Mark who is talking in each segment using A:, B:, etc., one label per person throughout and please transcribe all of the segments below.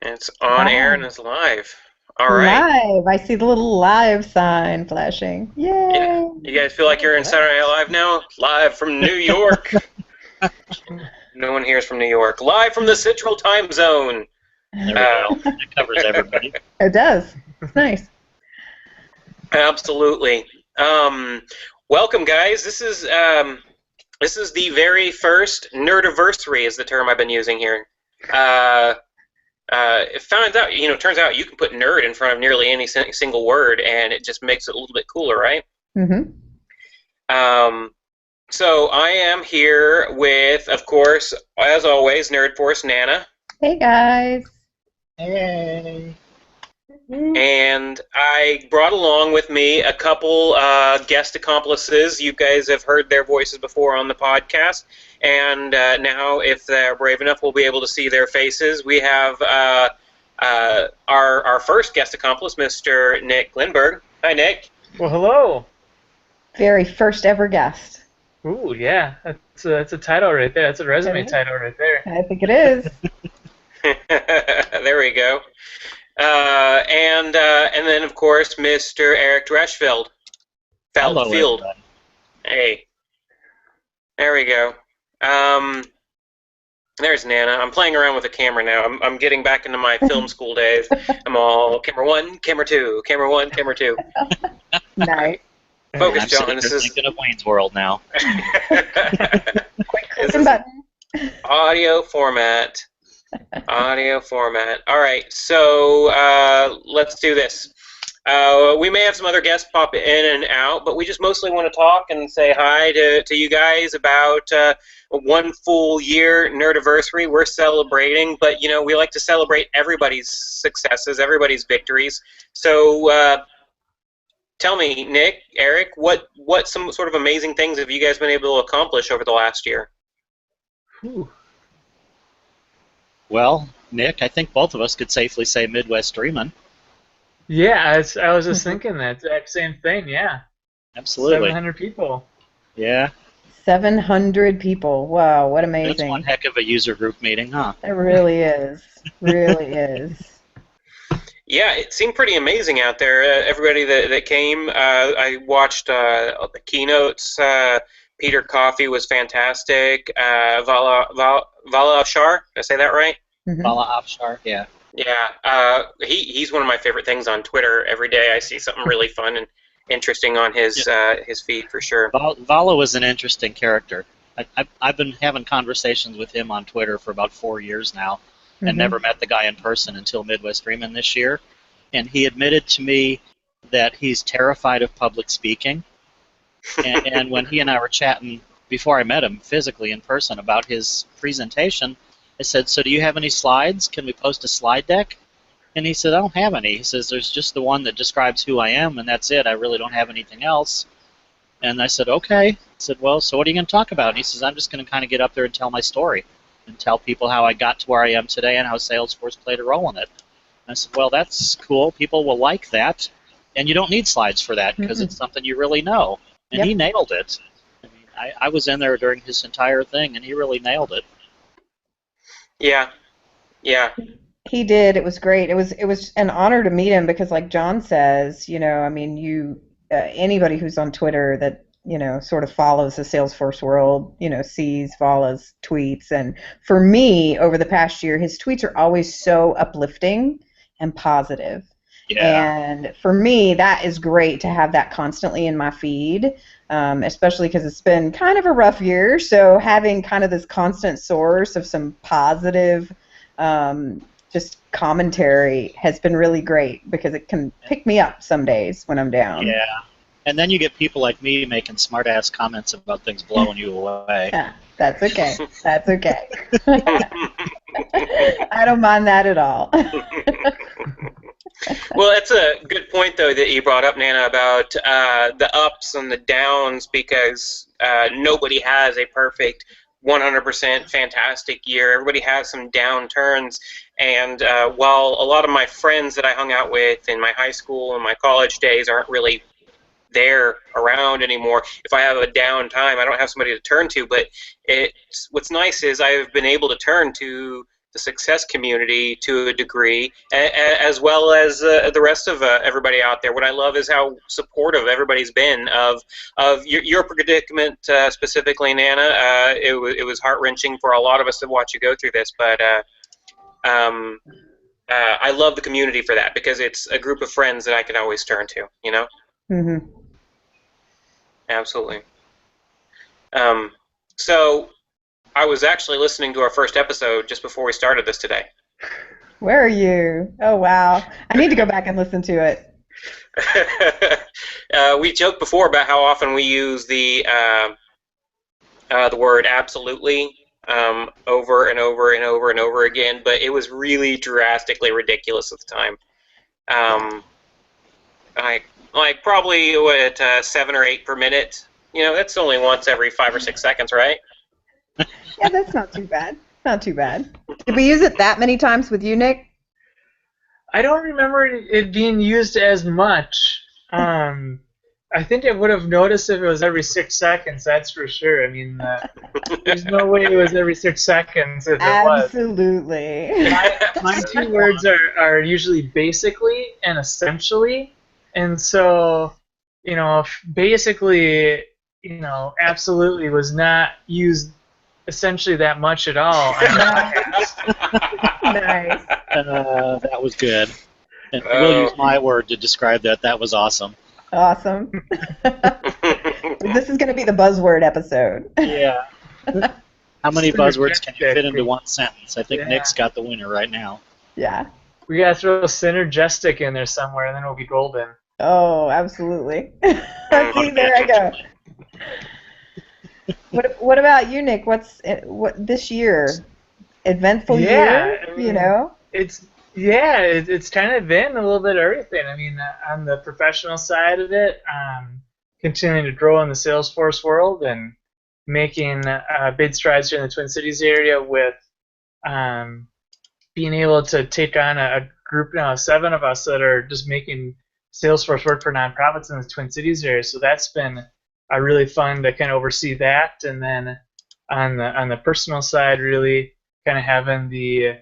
A: It's on air and
B: Live.
A: it's live. All right.
B: Live. I see the little live sign flashing.
A: Yeah.
B: Yay.
A: You guys feel like you're in Saturday Night Live now? Live from New York. No one here is from New York. Live from the Central Time Zone.
C: There we go. It covers everybody.
B: It does. It's nice.
A: Absolutely. Welcome, guys. This is the very first Nerdiversary is the term I've been using here. It turns out you can put nerd in front of nearly any single word, and it just makes it a little bit cooler, right?
B: Mm-hmm.
A: So I am here with, of course, as always, Nerdforce Nana.
B: Hey, guys.
C: Hey.
A: And I brought along with me a couple guest accomplices. You guys have heard their voices before on the podcast. And now, if they're brave enough, we'll be able to see their faces. We have our first guest accomplice, Mr. Nick Lindberg. Hi, Nick.
D: Well, hello.
B: Very first ever guest.
D: Ooh, yeah. That's a title right there. That's a resume title right there.
B: I think it is.
A: There we go. And then, of course, Mr. Eric Dreshfield.
C: Hello,
A: Field.
C: everybody.
A: Hey. There we go. There's Nana. I'm playing around with the camera now. I'm getting back into my film school days. I'm all camera one, camera two, camera one, camera two.
B: Nice.
A: Focus,
C: I'm
A: John.
C: sitting
A: This
C: here
A: is
C: thinking of Wayne's World now.
B: Quick
A: This
B: clicking
A: is
B: button.
A: audio format. Audio format. All right, so let's do this. We may have some other guests pop in and out, but we just mostly want to talk and say hi to you guys about one full year Nerdiversary. We're celebrating, but we like to celebrate everybody's successes, everybody's victories. So tell me, Nick, Eric, what some sort of amazing things have you guys been able to accomplish over the last year?
D: Ooh.
C: Well, Nick, I think both of us could safely say Midwest Dreamin'.
D: Yeah, I was just thinking that exact same thing, yeah.
C: Absolutely.
D: 700 people.
C: Yeah.
B: 700 people. Wow, what
C: That's
B: amazing.
C: one heck of a user group meeting, huh?
B: It really is. Really is.
A: Yeah, it seemed pretty amazing out there. Everybody that came, I watched the keynotes. Peter Coffey was fantastic. Vala Afshar, did I say that right?
B: Mhm.
C: Bala Afshar, yeah.
A: Yeah, he's one of my favorite things on Twitter. Every day I see something really fun and interesting on his feed for sure.
C: Vala was an interesting character. I've been having conversations with him on Twitter for about 4 years now, and
B: Mhm.
C: never met the guy in person until Midwest Dreamin' this year. And he admitted to me that he's terrified of public speaking. And when he and I were chatting before I met him physically in person about his presentation, I said, "So do you have any slides? Can we post a slide deck?" And he said, "I don't have any." He says, "There's just the one that describes who I am, and that's it. I really don't have anything else." And I said, "Okay." I said, "Well, so what are you going to talk about?" And he says, "I'm just going to kind of get up there and tell my story and tell people how I got to where I am today and how Salesforce played a role in it." And I said, "Well, that's cool. People will like that. And you don't need slides for that because it's something you really know." And
B: Yep.
C: he nailed it. I mean, I was in there during his entire thing, and he really nailed it.
A: Yeah, yeah,
B: He did. It was great. It was an honor to meet him because, like John says, I mean, anybody who's on Twitter that sort of follows the Salesforce world, sees Vala's tweets. And for me, over the past year, his tweets are always so uplifting and positive.
C: Yeah.
B: And for me, that is great to have that constantly in my feed, especially because it's been kind of a rough year. So having kind of this constant source of some positive just commentary has been really great because it can pick me up some days when I'm down.
C: Yeah. And then you get people like me making smart-ass comments about things blowing you away.
B: That's okay. That's okay. I don't mind that at all.
A: Well, that's a good point, though, that you brought up, Nana, about the ups and the downs, because nobody has a perfect 100% fantastic year. Everybody has some downturns, and while a lot of my friends that I hung out with in my high school and my college days aren't really there around anymore, if I have a down time, I don't have somebody to turn to, but what's nice is I've been able to turn to the success community to a degree, as well as the rest of everybody out there. What I love is how supportive everybody's been of your predicament specifically, Nana. It was heart-wrenching for a lot of us to watch you go through this, but I love the community for that, because it's a group of friends that I can always turn to, you know?
B: Mm-hmm.
A: Absolutely. So I was actually listening to our first episode just before we started this today.
B: Where are you? Oh, wow. I need to go back and listen to it.
A: We joked before about how often we use the word absolutely over and over and over and over again, but it was really drastically ridiculous at the time. Like probably what 7 or 8 per minute. You know, that's only once every 5 or 6 seconds, right?
B: Yeah, that's not too bad. Not too bad. Did we use it that many times with you, Nick?
D: I don't remember it being used as much. I think I would have noticed if it was every 6 seconds, that's for sure. I mean, there's no way it was every 6 seconds if it was.
B: Absolutely.
D: My 2 words are usually basically and essentially. And so, you know, basically, you know, absolutely was not used essentially that much at all.
B: Nice.
C: That was good. And we'll use my word to describe that. That was awesome.
B: Awesome. This is going to be the buzzword episode.
D: Yeah.
C: How many buzzwords can you fit into one sentence? I think Nick's got the winner right now.
B: Yeah.
D: We got to throw synergistic in there somewhere, and then we'll be golden.
B: Oh, absolutely. See, there I go. What about you, Nick? What this year? Eventful year,
D: I mean,
B: you know?
D: It's kind of been a little bit of everything. I mean, on the professional side of it, continuing to grow in the Salesforce world and making big strides here in the Twin Cities area with being able to take on a group now of 7 of us that are just making Salesforce work for nonprofits in the Twin Cities area. So that's been really fun to kind of oversee that. And then on the personal side, really kind of having the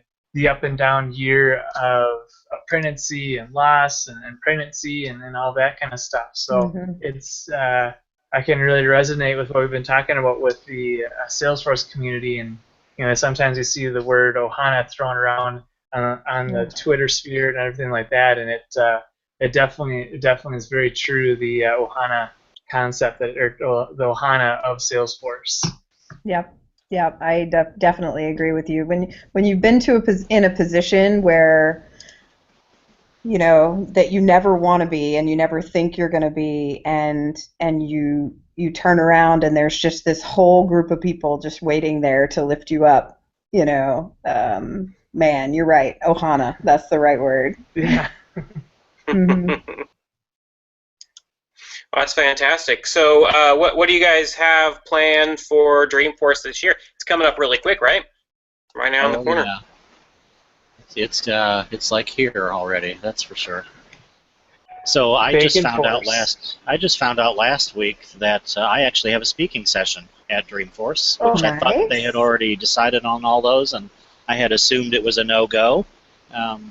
D: up and down year of pregnancy and loss and pregnancy and all that kind of stuff. So it's I can really resonate with what we've been talking about with the Salesforce community. And you know, sometimes you see the word Ohana thrown around on the Twitter sphere and everything like that, and it definitely is very true, the Ohana concept, or the Ohana of Salesforce.
B: Yep. I definitely agree with you. When you've been in a position where you know that you never want to be and you never think you're going to be, and you turn around and there's just this whole group of people just waiting there to lift you up. You know, man, you're right. Ohana, that's the right word.
D: Yeah.
A: Well, that's fantastic. So what do you guys have planned for Dreamforce this year? It's coming up really quick, right? Right now in the corner.
C: Yeah. It's like here already, that's for sure. So I just found out last week that I actually have a speaking session at Dreamforce, which I thought they had already decided on all those, and I had assumed it was a no-go.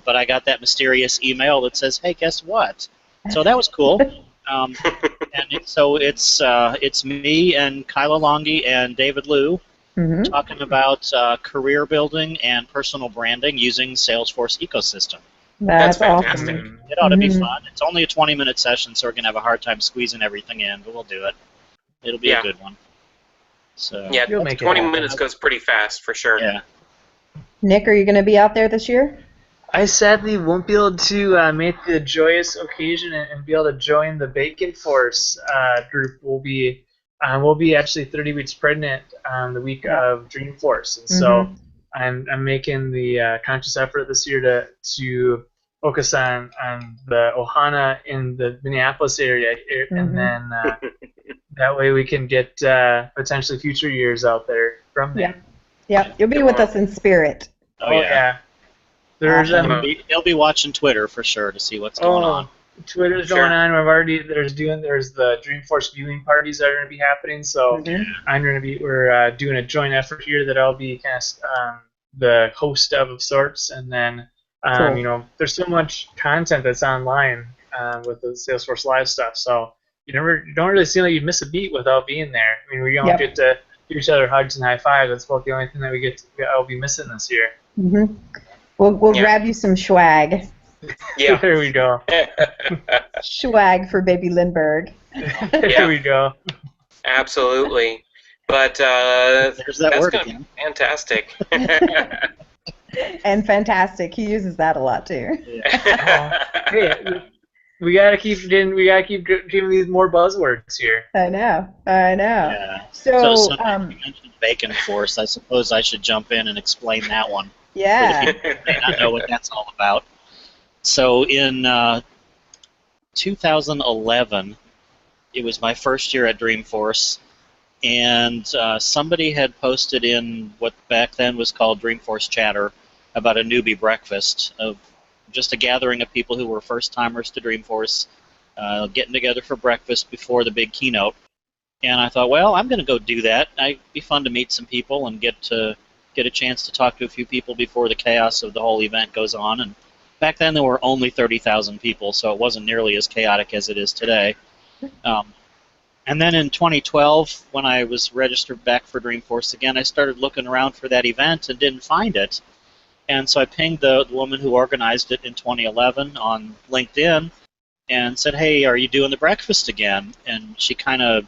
C: But I got that mysterious email that says, "Hey, guess what?" So that was cool. So it's me and Kyla Longi and David Liu talking about career building and personal branding using Salesforce ecosystem.
B: That's
A: fantastic.
B: Awesome.
C: It ought to be fun. It's only a 20-minute session, so we're going to have a hard time squeezing everything in, but we'll do it. It'll be a good one. So
A: yeah, 20 minutes goes pretty fast, for sure.
C: Yeah.
B: Nick, are you going to be out there this year?
D: I sadly won't be able to make the joyous occasion and be able to join the Bacon Force group. We'll be actually 30 weeks pregnant the week of Dreamforce, and so I'm making the conscious effort this year to focus on the Ohana in the Minneapolis area, and then that way we can get potentially future years out there from there.
B: Yeah, you'll be with us in spirit.
C: Oh yeah. He'll be watching Twitter for sure to see what's going on.
D: Twitter's going on. There's the Dreamforce viewing parties that are going to be happening. So we're doing a joint effort here that I'll be kind of the host of sorts, and then
B: Cool.
D: you know, there's so much content that's online with the Salesforce Live stuff. So you don't really seem like you miss a beat without being there. I mean, we don't
B: Yep.
D: get to give each other hugs and high fives. That's about the only thing that I'll be missing this year.
B: Mm-hmm. We'll
A: Yeah.
B: grab you some swag.
A: Yeah.
D: There we go.
B: Swag for baby Lindberg.
D: There we go.
A: Absolutely. But
C: There's that
A: that's
C: word
A: gonna be
C: again.
A: fantastic.
B: And fantastic. He uses that a lot too.
D: Hey, we gotta keep giving these more buzzwords here.
B: I know.
C: Yeah.
B: So,
C: So you mentioned Bacon Force. I suppose I should jump in and explain that one.
B: yeah.
C: For the people who may not know what that's all about. So in 2011, it was my first year at Dreamforce, and somebody had posted in what back then was called Dreamforce Chatter about a newbie breakfast of just a gathering of people who were first-timers to Dreamforce, getting together for breakfast before the big keynote. And I thought, well, I'm going to go do that. It'd be fun to meet some people and get a chance to talk to a few people before the chaos of the whole event goes on. And back then there were only 30,000 people, so it wasn't nearly as chaotic as it is today. And then in 2012, when I was registered back for Dreamforce again, I started looking around for that event and didn't find it. And so I pinged the woman who organized it in 2011 on LinkedIn and said, "Hey, are you doing the breakfast again?" And she kind of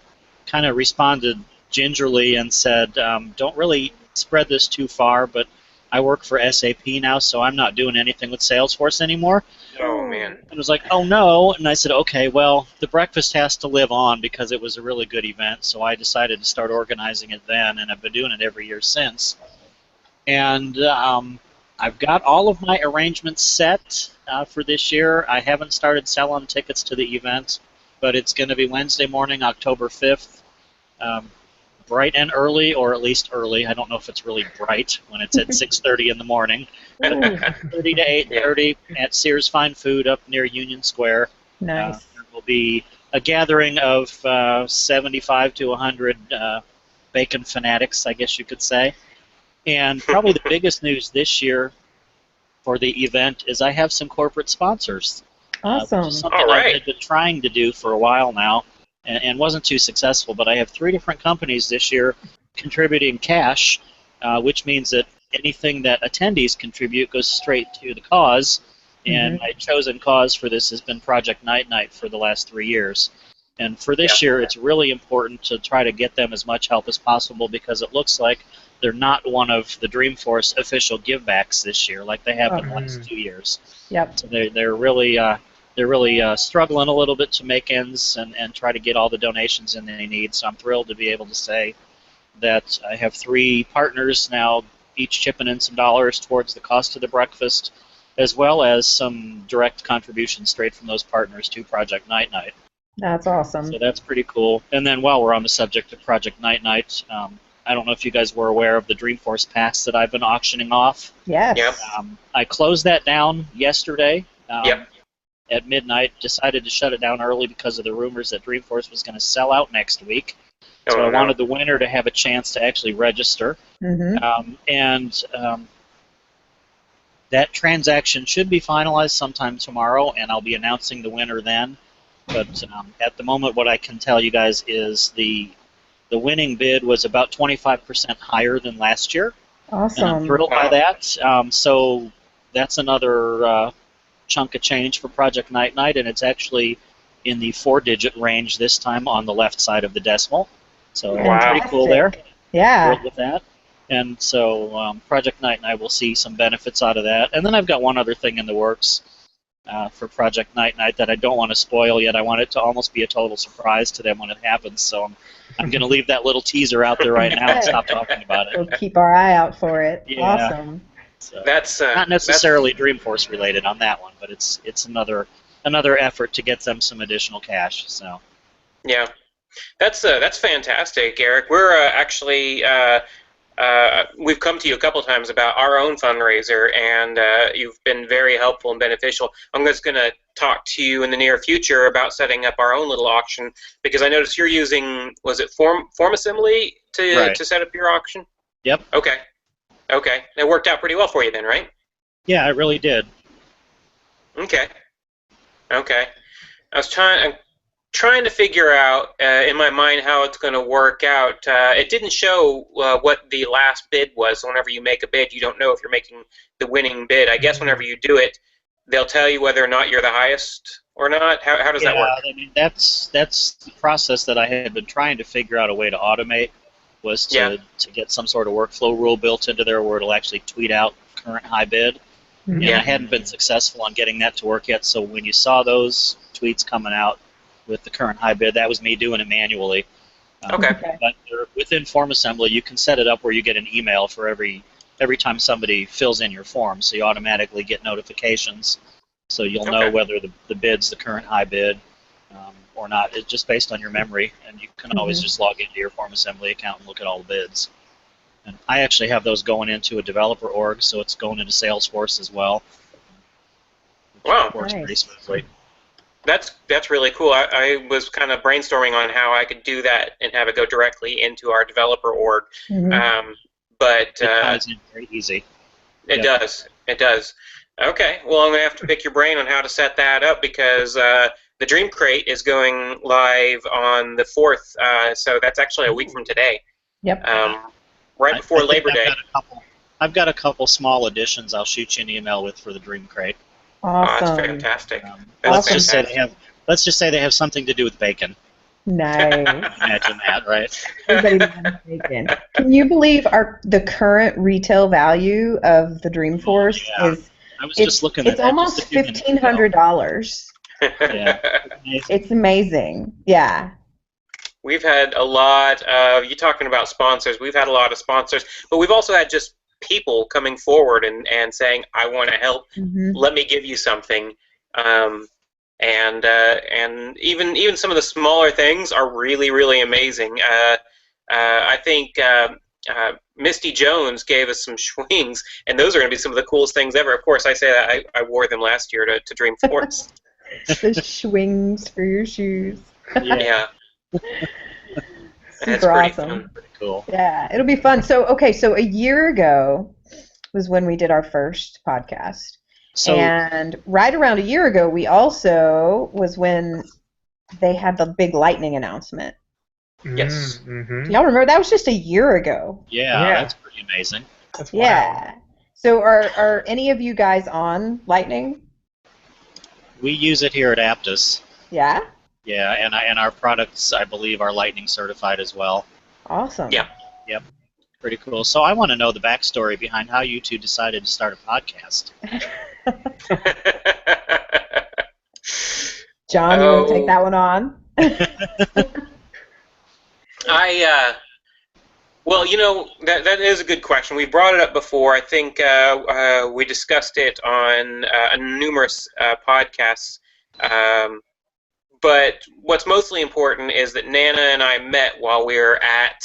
C: responded gingerly and said, "Don't really spread this too far, but I work for SAP now, so I'm not doing anything with Salesforce anymore."
A: Oh, man.
C: I was like, "Oh, no." And I said, "Okay, well, the breakfast has to live on because it was a really good event." So I decided to start organizing it then, and I've been doing it every year since. And I've got all of my arrangements set for this year. I haven't started selling tickets to the event, but it's going to be Wednesday morning, October 5th. Bright and early, or at least early. I don't know if it's really bright when it's at 6:30 in the morning. 6:30 to 8:30 at Sears Fine Food up near Union Square.
B: Nice.
C: There will be a gathering of 75 to 100 bacon fanatics, I guess you could say. And probably the biggest news this year for the event is I have some corporate sponsors.
B: Awesome.
C: Which is something
A: All right.
C: I've been trying to do for a while now and wasn't too successful, but I have 3 different companies this year contributing cash, which means that anything that attendees contribute goes straight to the cause, and my chosen cause for this has been Project Night Night for the last 3 years. And for this year, it's really important to try to get them as much help as possible because it looks like they're not one of the Dreamforce official givebacks this year like they have been the last 2 years.
B: Yep.
C: So they're really struggling a little bit to make ends and try to get all the donations in they need. So I'm thrilled to be able to say that I have 3 partners now, each chipping in some dollars towards the cost of the breakfast, as well as some direct contributions straight from those partners to Project Night Night.
B: That's awesome.
C: So that's pretty cool. And then while we're on the subject of Project Night Night, I don't know if you guys were aware of the Dreamforce Pass that I've been auctioning off.
B: Yes.
A: Yep.
C: I closed that down yesterday.
A: Yep.
C: At midnight, decided to shut it down early because of the rumors that Dreamforce was going to sell out next week. So I wanted the winner to have a chance to actually register. That transaction should be finalized sometime tomorrow, and I'll be announcing the winner then. But at the moment, what I can tell you guys is the winning bid was about 25% higher than last year.
B: Awesome.
C: And I'm thrilled by that. So that's another chunk of change for Project Night Night, and it's actually in the 4-digit range this time on the left side of the decimal. So pretty cool there.
B: Yeah.
C: Thrilled with that. And so Project Night Night will see some benefits out of that. And then I've got one other thing in the works for Project Night Night that I don't want to spoil yet. I want it to almost be a total surprise to them when it happens. So I'm going to leave that little teaser out there right now and stop talking about it.
B: We'll keep our eye out for it.
C: Yeah.
B: Awesome.
C: So
A: That's
C: not necessarily Dreamforce related on that one, but it's another effort to get them some additional cash. So
A: yeah, that's fantastic, Eric. We're actually we've come to you a couple times about our own fundraiser, and you've been very helpful and beneficial. I'm just going to talk to you in the near future about setting up our own little auction because I noticed you're using, was it Form Assembly to set up your auction?
C: Yep.
A: Okay. Okay. It worked out pretty well for you then, right?
C: Yeah, it really did.
A: Okay. Okay. I'm trying to figure out in my mind how it's going to work out. It didn't show what the last bid was. So whenever you make a bid, you don't know if you're making the winning bid. I guess whenever you do it, they'll tell you whether or not you're the highest or not. How does that work?
C: I mean, that's the process that I had been trying to figure out a way to automate, was to get some sort of workflow rule built into there where it'll actually tweet out current high bid.
B: Mhm.
C: And I hadn't been successful on getting that to work yet, so when you saw those tweets coming out with the current high bid, that was me doing it manually.
A: Okay.
C: But within Form Assembly, you can set it up where you get an email for every time somebody fills in your form, so you automatically get notifications, so you'll know whether the bid's the current high bid or not. It's just based on your memory, and you can always just log into your Form Assembly account and look at all the bids. And I actually have those going into a developer org, so it's going into Salesforce as well.
A: Wow.
C: Works pretty smoothly.
A: That's really cool. I was kind of brainstorming on how I could do that and have it go directly into our developer org. But
C: it ties in very easy.
A: It does. It does. Okay. Well, I'm going to have to pick your brain on how to set that up because the Dream Crate is going live on the 4th, so that's actually a week from today.
B: Yep.
A: Right before Labor Day.
C: I've got a couple small additions I'll shoot you an email with for the Dream Crate.
B: Awesome.
A: Oh, that's fantastic.
C: Let's just say they have something to do with bacon.
B: Nice.
C: Imagine that, right?
B: Everybody loves bacon. Can you believe the current retail value of the Dreamforce is?
C: I was just looking at
B: it's
C: that.
B: Almost $1,500.
C: Yeah.
B: It's amazing. Yeah.
A: We've had a lot of, you're talking about sponsors, we've had a lot of sponsors, but we've also had just people coming forward and saying, I want to help, let me give you something. And even some of the smaller things are really, really amazing. I think Misty Jones gave us some swings, and those are going to be some of the coolest things ever. Of course, I say that I wore them last year to Dreamforce.
B: The swings for your shoes.
A: Yeah.
B: Super awesome.
A: Fun.
C: Pretty cool.
B: Yeah, it'll be fun. So a year ago was when we did our first podcast. And right around a year ago, we also was when they had the big lightning announcement.
A: Yes.
B: Do y'all remember? That was just a year ago.
C: Yeah, that's pretty amazing.
D: That's wild.
B: Yeah. So are any of you guys on Lightning?
C: We use it here at Apttus.
B: Yeah?
C: Yeah, and our products, I believe, are Lightning certified as well.
B: Awesome.
A: Yeah.
C: Yep. Pretty cool. So I want to know the backstory behind how you two decided to start a podcast.
B: John, you want to take that one on?
A: Well, you know, that is a good question. We brought it up before. I think we discussed it on numerous podcasts. But what's mostly important is that Nana and I met while we were at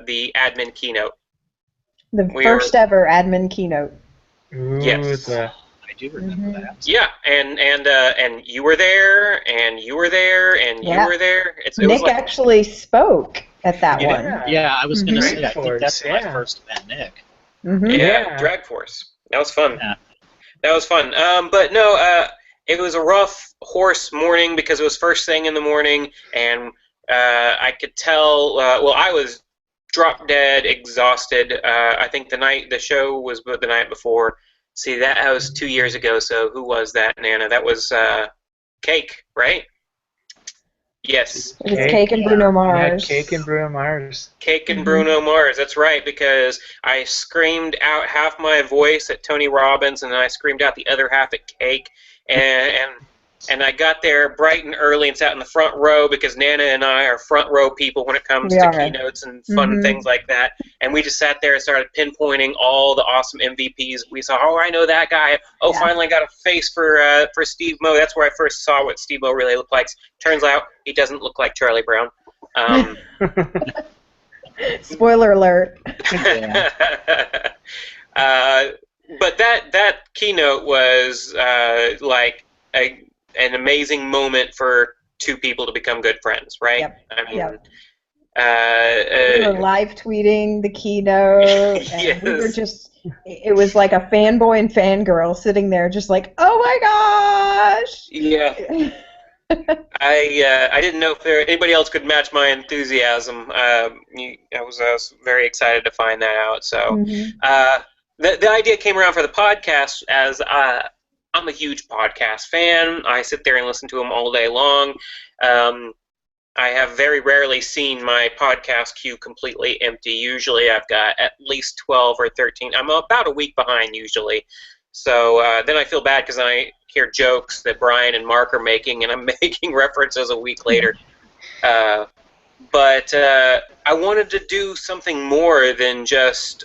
A: the admin keynote.
B: The first ever admin keynote.
D: Ooh,
A: yes.
C: I do remember that.
A: Yeah, and you were there, and you were there, and you were there.
B: Nick actually spoke at that one.
C: Yeah, I was going to say, I think that's when I first met Nick.
A: Yeah, Dragforce. That was fun.
C: Yeah.
A: That was fun. But no, it was a rough horse morning because it was first thing in the morning, and I could tell. Well, I was drop dead, exhausted. I think the show was the night before. See, that was 2 years ago. So who was that, Nana? That was Cake, right? Yes.
B: It was Cake and Bruno Mars.
D: Yeah, Cake and Bruno Mars.
A: Cake and Bruno Mars, that's right, because I screamed out half my voice at Tony Robbins, and then I screamed out the other half at Cake, and I got there bright and early and sat in the front row because Nana and I are front row people when it comes to keynotes and fun things like that, and we just sat there and started pinpointing all the awesome MVPs we saw. Oh, I know that guy. Oh, finally got a face for Steve Moe. That's where I first saw what Steve Moe really looked like. Turns out he doesn't look like Charlie Brown.
B: Spoiler alert.
A: But that keynote was like an amazing moment for two people to become good friends, right?
B: Yep.
A: I mean,
B: We were live tweeting the keynote, and
A: Yes.
B: we were just, it was like a fanboy and fangirl sitting there just like, oh my gosh!
A: Yeah. I didn't know if anybody else could match my enthusiasm. I was very excited to find that out. So the idea came around for the podcast as I'm a huge podcast fan. I sit there and listen to them all day long. I have very rarely seen my podcast queue completely empty. Usually I've got at least 12 or 13. I'm about a week behind usually. So then I feel bad because I hear jokes that Brian and Mark are making, and I'm making references a week later. But I wanted to do something more than just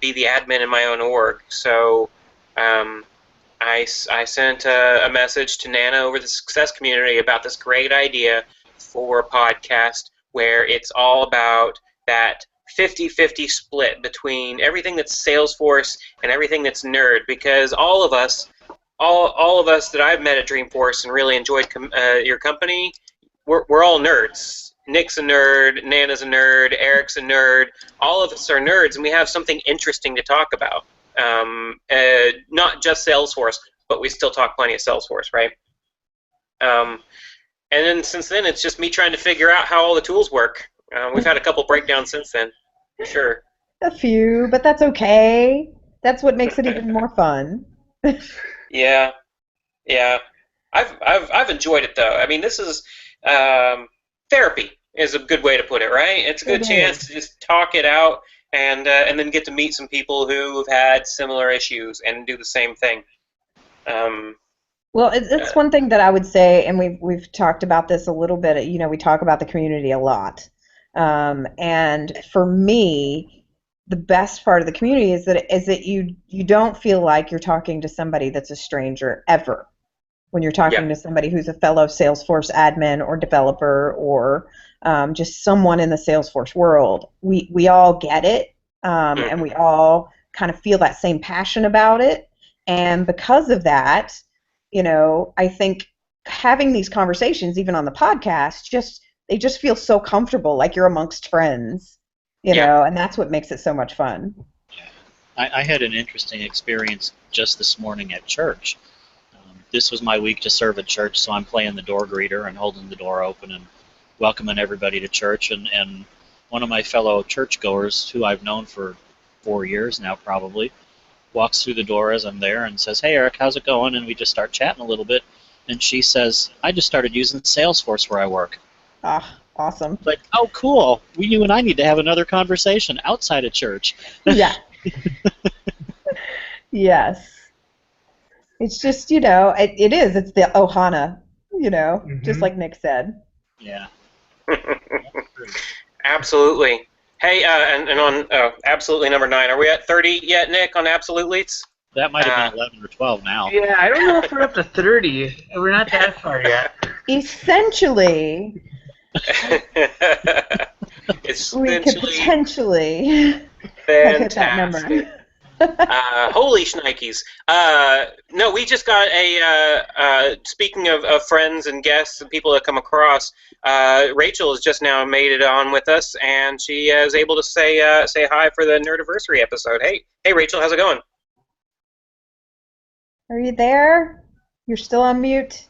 A: be the admin in my own org. So I sent a message to Nana over the Success community about this great idea for a podcast where it's all about that 50-50 split between everything that's Salesforce and everything that's nerd, because all of us that I've met at Dreamforce and really enjoyed your company, we're all nerds. Nick's a nerd, Nana's a nerd, Eric's a nerd. All of us are nerds, and we have something interesting to talk about. Not just Salesforce, but we still talk plenty of Salesforce, right? And then since then, it's just me trying to figure out how all the tools work. We've had a couple breakdowns since then, for sure.
B: A few, but that's okay. That's what makes it even more fun.
A: Yeah. I've enjoyed it though. I mean, this is therapy is a good way to put it, right? It's a good chance to just talk it out and then get to meet some people who have had similar issues and do the same thing.
B: Well, it's one thing that I would say, and we've talked about this a little bit. You know, we talk about the community a lot, and for me, the best part of the community is that you don't feel like you're talking to somebody that's a stranger ever. When you're talking to somebody who's a fellow Salesforce admin or developer or just someone in the Salesforce world, we all get it, and we all kind of feel that same passion about it, and because of that, you know, I think having these conversations, even on the podcast, they just feel so comfortable, like you're amongst friends, you know, and that's what makes it so much fun.
C: I had an interesting experience just this morning at church. This was my week to serve at church, so I'm playing the door greeter and holding the door open and welcoming everybody to church. And one of my fellow churchgoers, who I've known for 4 years now probably, walks through the door as I'm there and says, "Hey, Eric, how's it going?" And we just start chatting a little bit. And she says, "I just started using Salesforce where I work."
B: Ah, awesome.
C: Like, oh, cool. You and I need to have another conversation outside of church.
B: Yeah. Yes. It's just, you know, it is. It's the Ohana, you know, just like Nick said.
C: Yeah.
A: Absolutely. Hey, and on absolutely number 9, are we at 30 yet, Nick, on absolutely's?
C: That might have been 11 or 12 now.
D: Yeah, I don't know if we're up to 30. We're not that far yet.
B: Essentially, we could potentially have hit that number.
A: Holy shnikes. No, we just got speaking of friends and guests and people that come across, Rachel has just now made it on with us, and she is able to say hi for the Nerdiversary episode. Hey, Rachel, how's it going?
B: Are you there? You're still on mute?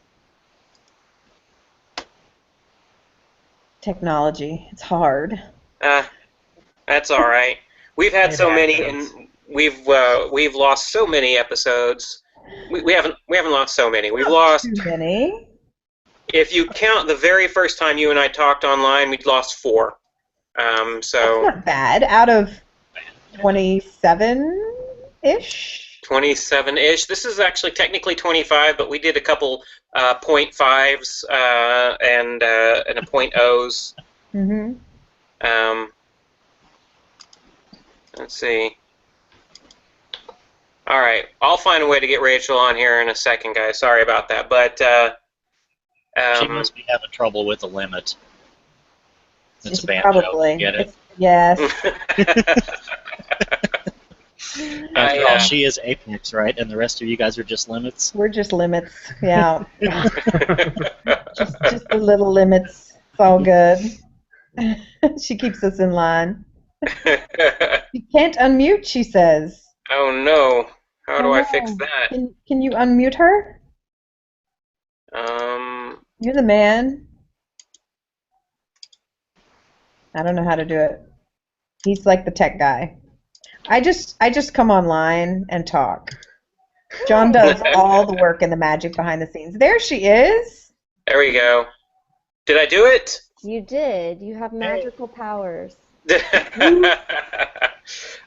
B: Technology. It's hard.
A: That's all right. We've had so many, and we've lost so many episodes. We haven't lost so many. We've lost
B: too many.
A: If you count the very first time you and I talked online, we'd lost 4. So
B: that's not bad. Out of 27-ish.
A: 27-ish. This is actually technically 25, but we did a couple .5s and a .0s. Let's see. All right, I'll find a way to get Rachel on here in a second, guys. Sorry about that, but
C: she must be having trouble with the limit. It's a bad
B: probably.
C: Joke. Get it?
B: Yes.
C: After all, she is Apex, right? And the rest of you guys are just limits?
B: We're just limits, yeah. just the little limits. It's all good. She keeps us in line. You can't unmute, she says.
A: Oh no. How do I fix
B: no.
A: that?
B: Can you unmute her? You're the man. I don't know how to do it. He's like the tech guy. I just come online and talk. John does all the work and the magic behind the scenes. There she is.
A: There we go. Did I do it?
E: You did. You have magical powers.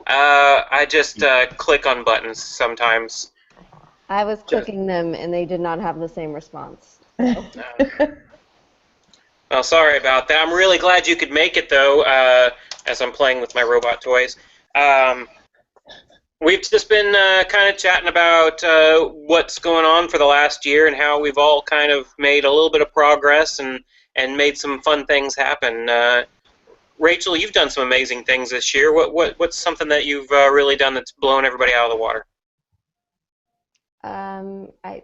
A: I just click on buttons sometimes.
E: I was clicking them, and they did not have the same response.
A: Well, sorry about that. I'm really glad you could make it, though, as I'm playing with my robot toys. We've just been kind of chatting about what's going on for the last year and how we've all kind of made a little bit of progress and made some fun things happen. Rachel, you've done some amazing things this year. What's something that you've really done that's blown everybody out of the water?
E: I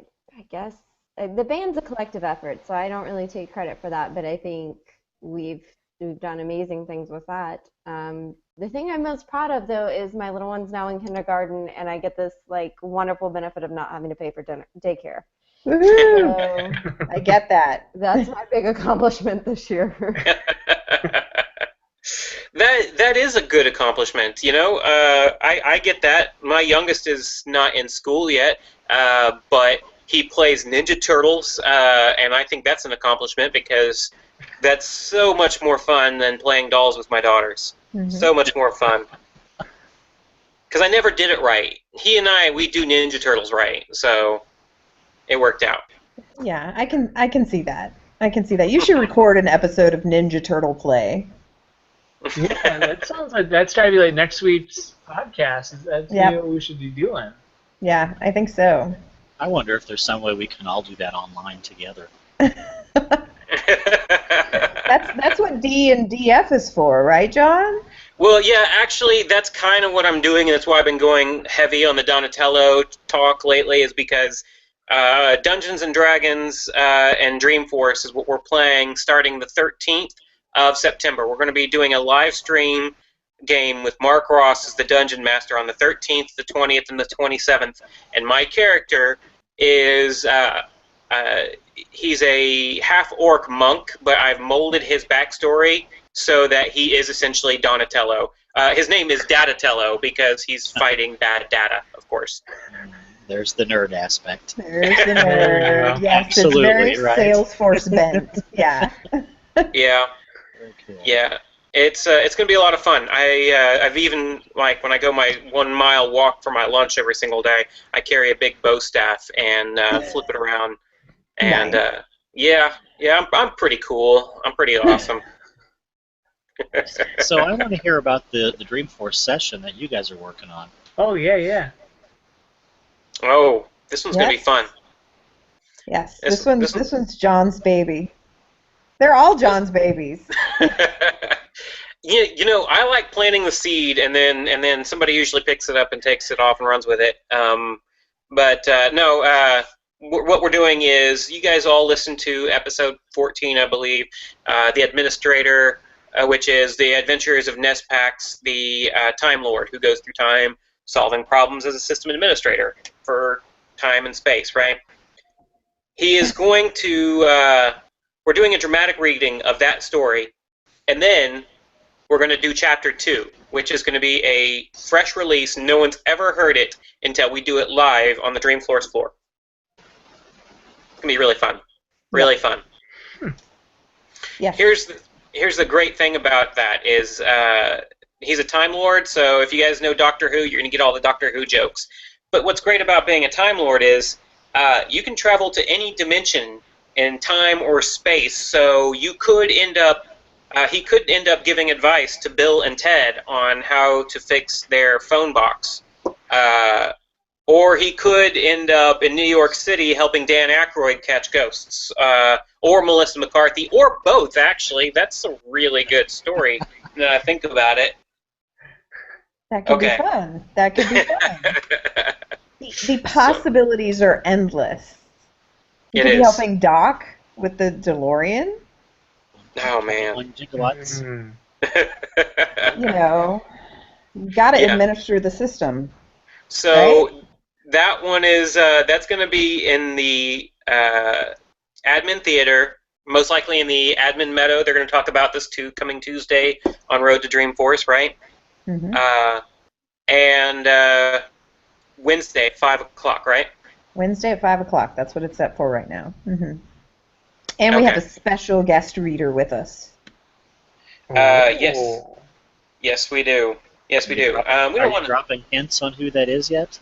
E: guess the band's a collective effort, so I don't really take credit for that, but I think we've done amazing things with that. The thing I'm most proud of, though, is my little one's now in kindergarten, and I get this like wonderful benefit of not having to pay for daycare.
B: Woo-hoo!
E: So,
B: I get that.
E: that's my big accomplishment this year.
A: That is a good accomplishment. You know, I get that. My youngest is not in school yet, but he plays Ninja Turtles, and I think that's an accomplishment because that's so much more fun than playing dolls with my daughters. Mm-hmm. So much more fun. Because I never did it right. He and we do Ninja Turtles right, so it worked out.
B: Yeah, I can see that. I can see that. You should record an episode of Ninja Turtle Play.
D: Yeah, that sounds like that's got to be like next week's podcast. That's what we should be doing.
B: Yeah, I think so.
C: I wonder if there's some way we can all do that online together.
B: That's what D and DF is for, right, John?
A: Well, yeah, actually, that's kind of what I'm doing, and that's why I've been going heavy on the Donatello talk lately, is because Dungeons & Dragons and Dreamforce is what we're playing starting the 13th of September. We're going to be doing a live stream game with Mark Ross as the Dungeon Master on the 13th, the 20th, and the 27th, and my character is... he's a half-orc monk, but I've molded his backstory so that he is essentially Donatello. His name is Datatello because he's fighting bad data, of course.
C: There's the nerd aspect.
B: There's the nerd. Yes,
C: absolutely,
B: it's very
C: right.
B: Salesforce bent. Yeah.
A: Yeah.
C: Okay.
A: Yeah. It's going to be a lot of fun. I've even, like, when I go my 1 mile walk for my lunch every single day, I carry a big bow staff and flip it around. And
B: nice.
A: I'm pretty cool. I'm pretty awesome.
C: So I want to hear about the Dreamforce session that you guys are working on.
D: Oh yeah.
A: Oh, this one's gonna be fun.
B: Yes, this one's John's baby. They're all John's babies.
A: You know, I like planting the seed, and then somebody usually picks it up and takes it off and runs with it. What we're doing is, you guys all listen to episode 14, I believe, The Administrator, which is the adventures of Nespax, the Time Lord, who goes through time solving problems as a system administrator for time and space, right? He is going to, we're doing a dramatic reading of that story, and then we're going to do chapter 2, which is going to be a fresh release. No one's ever heard it until we do it live on the Dreamforce floor. It's going to be really fun. Really fun.
B: Yes.
A: Here's the great thing about that is he's a Time Lord, so if you guys know Doctor Who, you're going to get all the Doctor Who jokes. But what's great about being a Time Lord is you can travel to any dimension in time or space, so you could end up he could end up giving advice to Bill and Ted on how to fix their phone box. Or he could end up in New York City helping Dan Aykroyd catch ghosts. Or Melissa McCarthy, or both, actually. That's a really good story now I think about it.
B: That could be fun. That could be fun. The possibilities are endless. You could be helping Doc with the DeLorean.
A: Oh man.
C: 1 gigawatts.
B: You know, you got to
A: Yeah.
B: administer the system.
A: So
B: Right?
A: that one is that's going to be in the admin theater, most likely in the admin meadow. They're going to talk about this coming Tuesday on Road to Dreamforce, right?
B: Hmm.
A: And Wednesday at 5 o'clock, right?
B: Wednesday at 5 o'clock. That's what it's set for right now. Hmm. And we have a
A: Okay.
B: special guest reader with us.
A: Yes. Yes, we do. Yes, we do. We
C: Are
A: don't
C: you
A: want to.
C: dropping hints on who that is yet?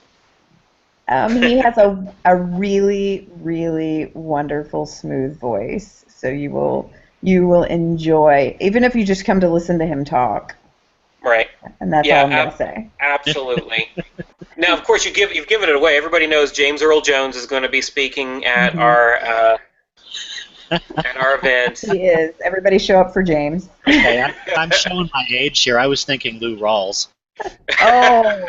B: He has a really, really wonderful, smooth voice. So you will enjoy, even if you just come to listen to him talk.
A: Right.
B: And that's all I'm going to say.
A: Absolutely. Now, of course, you've given it away. Everybody knows James Earl Jones is going to be speaking at our event.
B: He is. Everybody show up for James.
C: Okay, I'm showing my age here. I was thinking Lou Rawls.
B: Oh.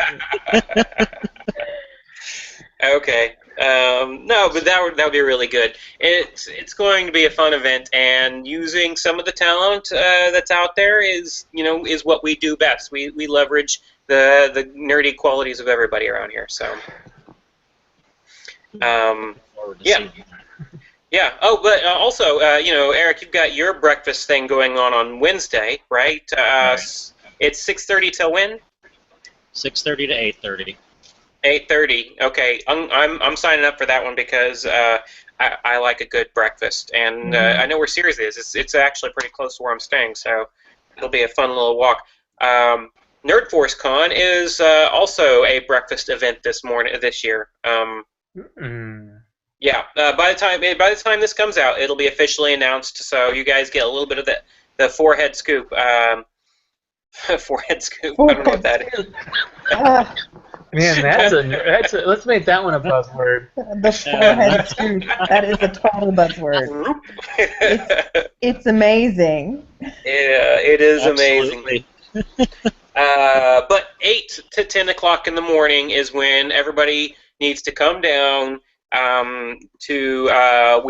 A: Okay. No, but that would be really good. It's going to be a fun event, and using some of the talent that's out there is what we do best. We leverage the nerdy qualities of everybody around here. So, yeah. Yeah. Oh, but also, Eric, you've got your breakfast thing going on Wednesday, right?
D: Right.
A: It's 6:30 till when?
C: 6:30 to 8:30.
A: 8:30. Okay, I'm signing up for that one because I like a good breakfast, and I know where Sears is. It's actually pretty close to where I'm staying, so it'll be a fun little walk. Nerdforce Con is also a breakfast event this year. Yeah. By the time this comes out, it'll be officially announced, so you guys get a little bit of the forehead scoop. Forehead scoop. I don't know what that is.
D: Man, that's a let's make that one a buzzword.
B: The forehead scoop. That is a total buzzword. It's amazing.
A: Yeah, it is
C: Absolutely.
A: amazing. But 8 to 10 o'clock in the morning is when everybody needs to come down we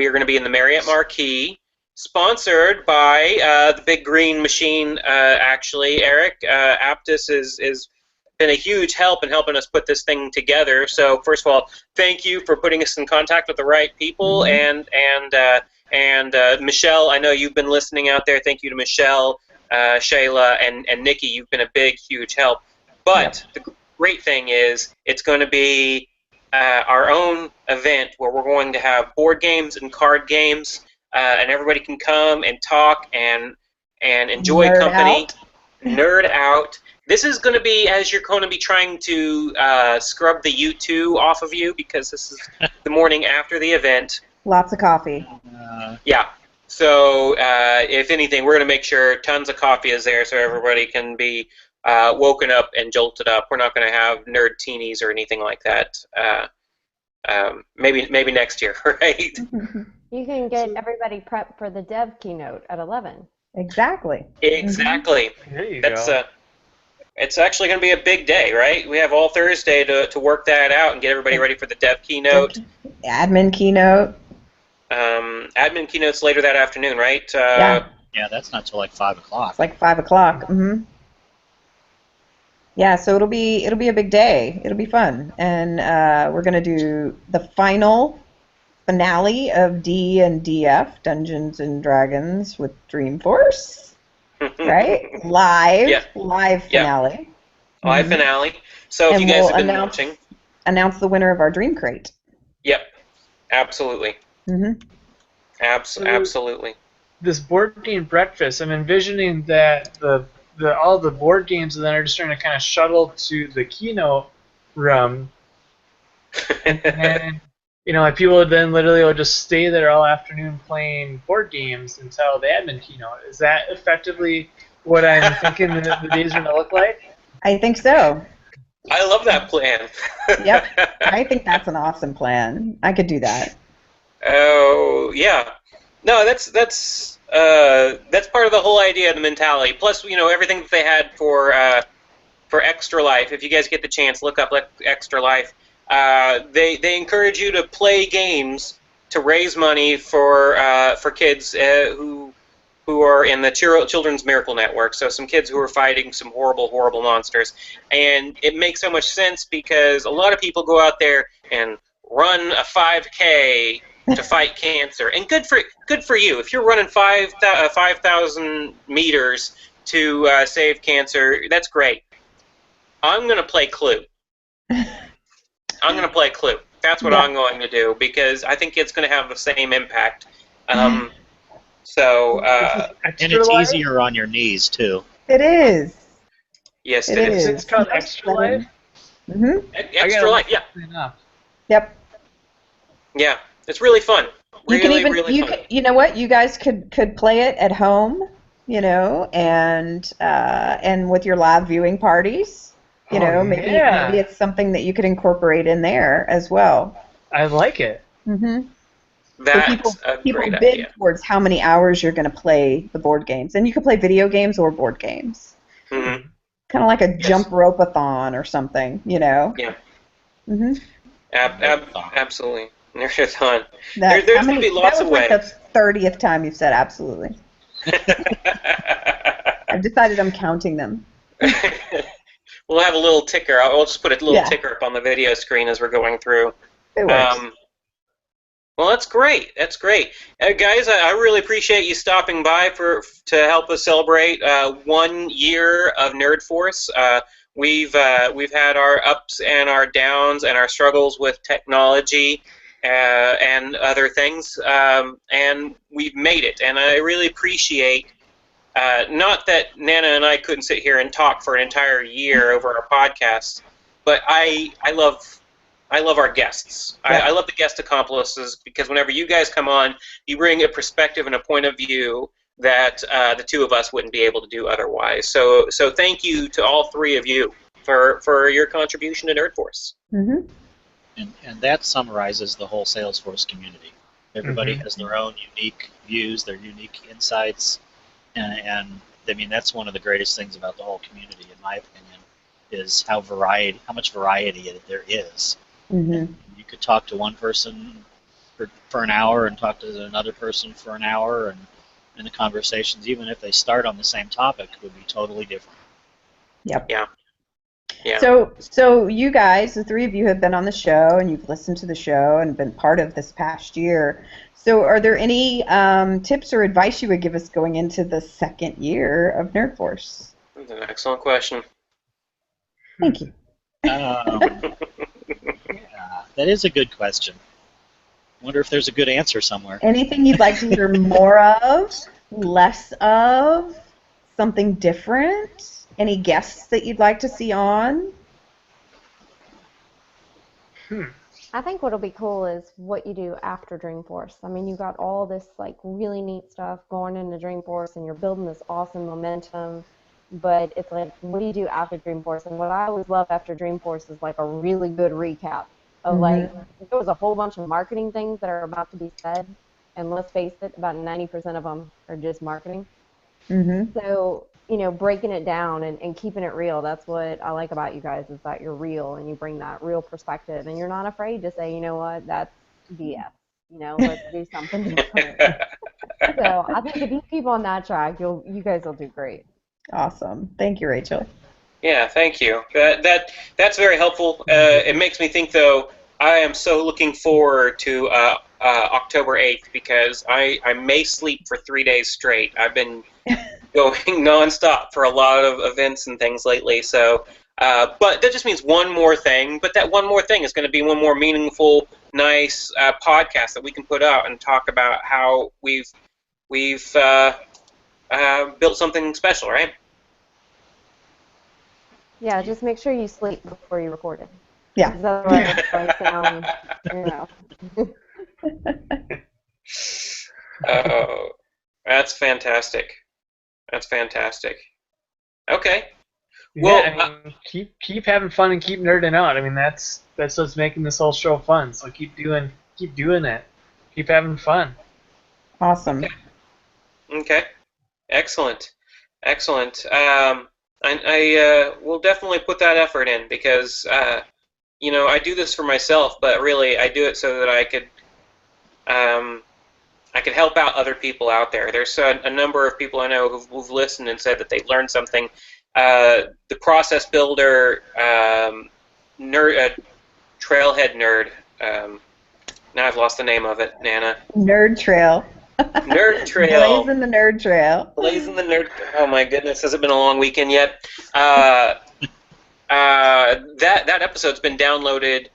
A: are going to be in the Marriott Marquis, sponsored by the Big Green Machine, actually. Eric, Apttus is been a huge help in helping us put this thing together. So first of all, thank you for putting us in contact with the right people, and Michelle, I know you've been listening out there. Thank you to Michelle, Shayla, and Nikki. You've been a big, huge help. But the great thing is it's going to be our own event where we're going to have board games and card games, and everybody can come and talk and enjoy company, nerd out. This is going to be as you're going to be trying to scrub the U2 off of you, because this is the morning after the event.
B: Lots of coffee.
A: Yeah. So if anything, we're going to make sure tons of coffee is there so everybody can be woken up and jolted up. We're not going to have nerd teenies or anything like that. Maybe next year, right?
E: You can get everybody prepped for the dev keynote at 11.
B: Exactly.
A: Exactly.
D: There you go.
A: It's actually going to be a big day, right? We have all Thursday to work that out and get everybody ready for the dev keynote.
B: Admin keynote.
A: Admin keynote's later that afternoon, right?
B: Yeah,
C: that's not till like 5 o'clock.
B: it's like 5 o'clock. Yeah, so it'll be a big day. It'll be fun, and we're gonna do the finale of D&DF, Dungeons and Dragons with Dreamforce, right? Live finale.
A: Live finale. So if you guys have been watching,
B: announce the winner of our Dream Crate.
A: Yep, absolutely. Absolutely.
D: This board game breakfast, I'm envisioning that all the board games then are just trying to kind of shuttle to the keynote room, and like people would then literally would just stay there all afternoon playing board games until the admin keynote. Is that effectively what I'm thinking the days are going to look like?
B: I think so.
A: I love that plan.
B: Yep, I think that's an awesome plan. I could do that.
A: Oh yeah, no, that's part of the whole idea, the mentality. Plus, everything that they had for Extra Life. If you guys get the chance, look up Extra Life. They encourage you to play games to raise money for kids who who are in the Children's Miracle Network, so some kids who are fighting some horrible, horrible monsters. And it makes so much sense because a lot of people go out there and run a 5K to fight cancer. And good for you. If you're running 5,000 meters to save cancer, that's great. I'm going to play Clue. I'm going to play Clue. That's what I'm going to do because I think it's going to have the same impact. And
C: it's easier on your knees, too.
B: It is.
A: Yes,
B: it is.
D: It's called Extra Life?
B: Mm-hmm.
A: Extra Life, yeah.
B: Yep.
A: Yeah, it's really fun. Really fun.
B: You know what? You guys could play it at home, and with your live viewing parties. Maybe it's something that you could incorporate in there as well.
D: I like it.
B: Mm-hmm.
A: That's
B: so
A: a great
B: bid
A: idea.
B: towards how many hours you're going to play the board games, and you can play video games or board games.
A: Mm-hmm.
B: Kind of like a jump rope-a-thon or something, Yeah.
A: Mm-hmm. Absolutely. There's a ton.
B: There's
A: going to be lots of ways.
B: That was like the 30th time you've said absolutely. I've decided I'm counting them.
A: We'll have a little ticker. I'll just put a little ticker up on the video screen as we're going through.
B: It works.
A: Well, that's great. That's great, guys. I really appreciate you stopping by to help us celebrate 1 year of Nerdforce. We've had our ups and our downs and our struggles with technology and other things, and we've made it. And I really appreciate. Not that Nana and I couldn't sit here and talk for an entire year over our podcast, but I love our guests.
B: Yeah.
A: I love the Guest Accomplices because whenever you guys come on, you bring a perspective and a point of view that the two of us wouldn't be able to do otherwise. So thank you to all three of you for your contribution to Nerdforce.
B: Mm-hmm.
C: And that summarizes the whole Salesforce community. Everybody has their own unique views, their unique insights. And I mean, that's one of the greatest things about the whole community, in my opinion, is how much variety there is.
B: Mm-hmm.
C: You could talk to one person for an hour and talk to another person for an hour, and the conversations, even if they start on the same topic, would be totally different.
B: Yep.
A: Yeah.
B: So you guys, the three of you have been on the show, and you've listened to the show and been part of this past year. So are there any tips or advice you would give us going into the second year of Nerdforce?
A: That's an excellent question.
B: Thank you.
C: Yeah, that is a good question. I wonder if there's a good answer somewhere.
B: Anything you'd like to hear more of, less of, something different? Any guests that you'd like to see on?
E: I think what'll be cool is what you do after Dreamforce. I mean, you got all this like really neat stuff going into Dreamforce, and you're building this awesome momentum. But it's like, what do you do after Dreamforce? And what I always love after Dreamforce is like a really good recap of like, there was a whole bunch of marketing things that are about to be said, and let's face it, about 90% of them are just marketing.
B: Mm-hmm.
E: So, breaking it down and keeping it real, that's what I like about you guys, is that you're real and you bring that real perspective, and you're not afraid to say, you know what, that's BS. Let's do something different. So I think if you keep on that track, you guys will do great.
B: Awesome. Thank you, Rachel.
A: Yeah, thank you. That's very helpful. It makes me think, though, I am so looking forward to October 8th because I may sleep for 3 days straight. I've been going nonstop for a lot of events and things lately. So, but that just means one more thing. But that one more thing is going to be one more meaningful, nice podcast that we can put out and talk about how we've built something special, right?
E: Yeah, just make sure you sleep before you record it.
B: Yeah.
E: 'Cause otherwise it's going to sound,
A: Oh, that's fantastic. That's fantastic. Okay. Well,
D: Yeah, I mean, keep having fun and keep nerding out. I mean, that's what's making this whole show fun. So keep doing it. Keep having fun.
B: Awesome.
A: Okay. Excellent. I will definitely put that effort in because, I do this for myself, but really I do it so that I could I could help out other people out there. There's a number of people I know who've listened and said that they learned something. The process builder, trailhead nerd. Now I've lost the name of it, Nana.
B: Nerd Trail.
A: Nerd Trail.
B: Blazing the Nerd Trail.
A: Blazing the Nerd. Oh my goodness, has it been a long weekend yet? That episode's been downloaded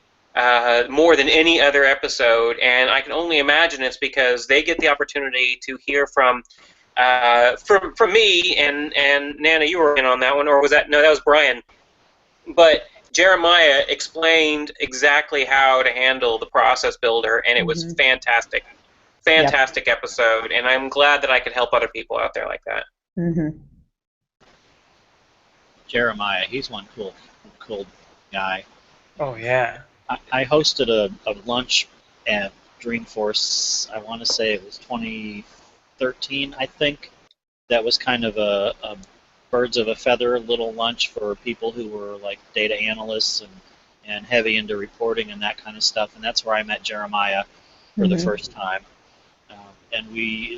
A: more than any other episode, and I can only imagine it's because they get the opportunity to hear from me and Nana. You were in on that one, or was that? No, that was Brian. But Jeremiah explained exactly how to handle the process builder, and it was fantastic. Fantastic episode, and I'm glad that I could help other people out there like that.
C: Jeremiah, he's one cool guy.
D: Oh, yeah.
C: I hosted a lunch at Dreamforce, I want to say it was 2013, I think. That was kind of a birds of a feather little lunch for people who were like data analysts and heavy into reporting and that kind of stuff, and that's where I met Jeremiah for the first time. And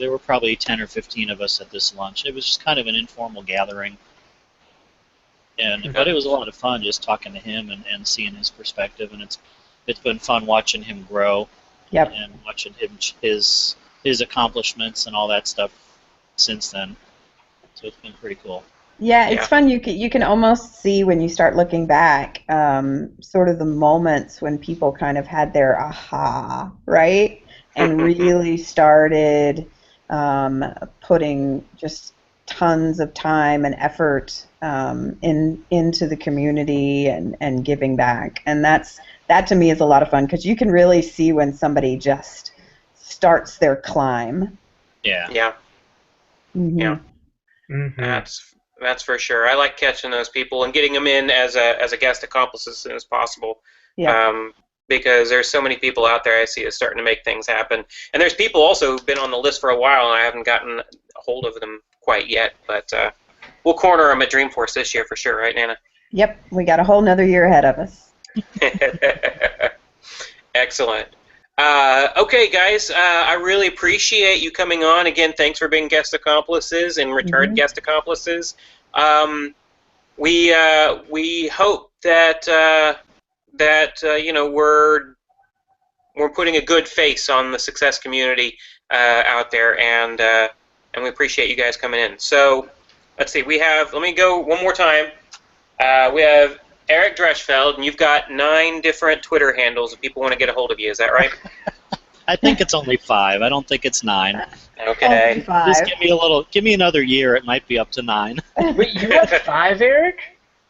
C: there were probably 10 or 15 of us at this lunch. It was just kind of an informal gathering. But it was a lot of fun just talking to him and seeing his perspective, and it's been fun watching him grow and watching his accomplishments and all that stuff since then. So it's been pretty cool.
B: Yeah, it's fun. You can almost see when you start looking back, sort of the moments when people kind of had their aha, right? And really started putting just tons of time and effort into the community and giving back. And that to me is a lot of fun, because you can really see when somebody just starts their climb.
C: Yeah.
A: Yeah. Yeah. That's for sure. I like catching those people and getting them in as a guest accomplice as soon as possible. Yeah. Because there's so many people out there I see is starting to make things happen. And there's people also who've been on the list for a while, and I haven't gotten a hold of them quite yet. But we'll corner them at Dreamforce this year for sure, right, Nana?
B: Yep, we got a whole nother year ahead of us.
A: Excellent. Okay, guys, I really appreciate you coming on. Again, thanks for being guest accomplices and returned guest accomplices. We hope that we're putting a good face on the success community out there, and we appreciate you guys coming in. So let's see, let me go one more time. We have Eric Dreshfield, and you've got 9 different Twitter handles if people want to get a hold of you. Is that right?
C: I think it's only 5. I don't think it's 9.
A: Okay.
C: Just give me another year. It might be up to 9.
D: Wait, you have 5, Eric?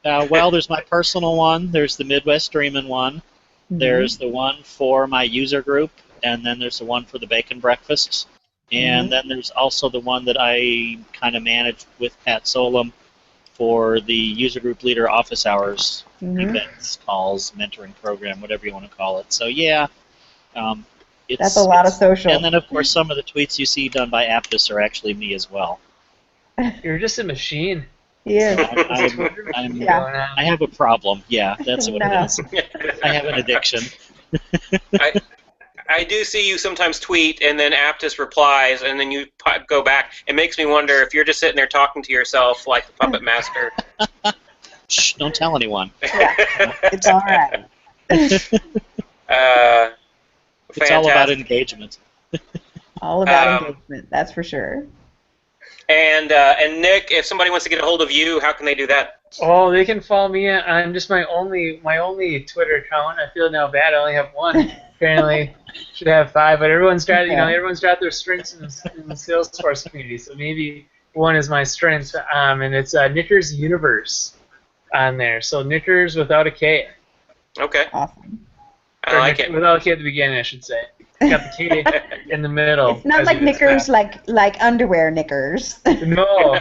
C: Well, there's my personal one. There's the Midwest Streamin' one. There's the one for my user group, and then there's the one for the bacon breakfasts. And then there's also the one that I kind of manage with Pat Solem for the user group leader office hours events, calls, mentoring program, whatever you want to call it. So yeah,
B: that's a lot of social.
C: And then of course some of the tweets you see done by Apttus are actually me as well.
D: You're just a machine.
B: Yeah.
C: I have a problem. Yeah, that's what it is. I have an addiction.
A: I do see you sometimes tweet, and then Apttus replies, and then you go back. It makes me wonder if you're just sitting there talking to yourself like the puppet master.
C: Shh, don't tell anyone.
B: Yeah, it's all right.
C: It's all about engagement.
B: All about engagement, that's for sure.
A: And Nick, if somebody wants to get a hold of you, how can they do that?
D: Oh, they can follow me on just my only Twitter account. I feel now bad. I only have one. Apparently, should have 5. But everyone's got everyone's got their strengths in the Salesforce community. So maybe one is my strength, and it's Knickers Universe on there. So Knickers without a K.
A: Okay.
B: Awesome.
A: I like it.
D: Without a K at the beginning, I should say. Got the K in the middle.
B: It's not like knickers, like underwear knickers.
D: No,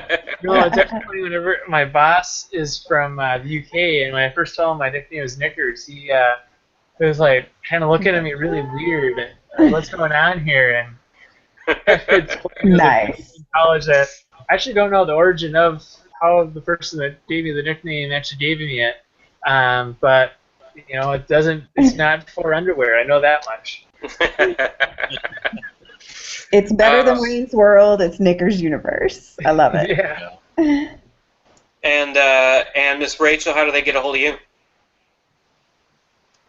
D: it's actually whenever my boss is from the UK, and when I first told him my nickname was Knickers, he was like kind of looking at me really weird. What's going on here? And it's
B: nice.
D: In college that I actually don't know the origin of how the person that gave me the nickname actually gave me it, but it's not for underwear. I know that much.
B: It's better than Wayne's World. It's Knicker's universe. I love it.
D: Yeah.
A: And Miss Rachel, how do they get a hold of you?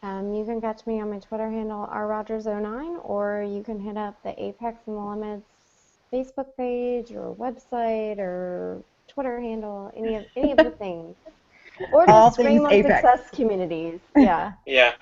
E: You can catch me on my Twitter handle, rrogers09, or you can hit up the Apex and the Limits Facebook page or website or Twitter handle, any of the things. Or
B: All
E: just
B: things
E: Rainbow
B: Apex.
E: Success communities. Yeah.
A: Yeah.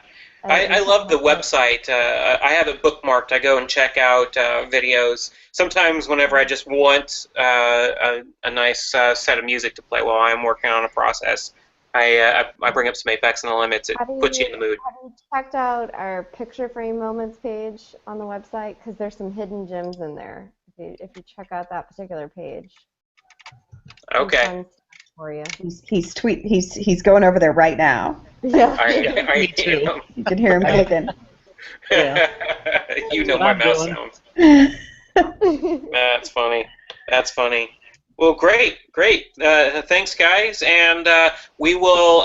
A: I love the website. I have it bookmarked. I go and check out videos. Sometimes whenever I just want a nice set of music to play while I'm working on a process, I bring up some Apex and the Limits. It puts you in the mood.
E: Have you checked out our Picture Frame Moments page on the website? Because there's some hidden gems in there if you check out that particular page.
A: Okay.
E: Some fun stuff for you.
B: He's going over there right now.
E: Yeah.
C: Me too.
B: You can hear him clicking.
C: Yeah.
A: You know my mouse sounds. That's funny. That's funny. Well, great. Thanks, guys, and we will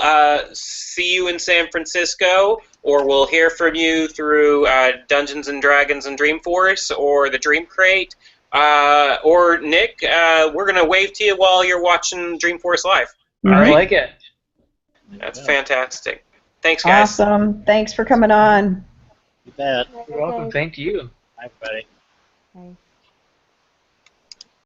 A: see you in San Francisco, or we'll hear from you through Dungeons and Dragons and Dreamforce, or the Dream Crate, or Nick. We're gonna wave to you while you're watching Dreamforce live. All
D: I
A: right.
D: like it.
A: That's fantastic. Thanks, guys.
B: Awesome. Thanks for coming on.
C: You bet.
D: You're welcome. Thank you.
C: Bye, everybody.
E: Okay.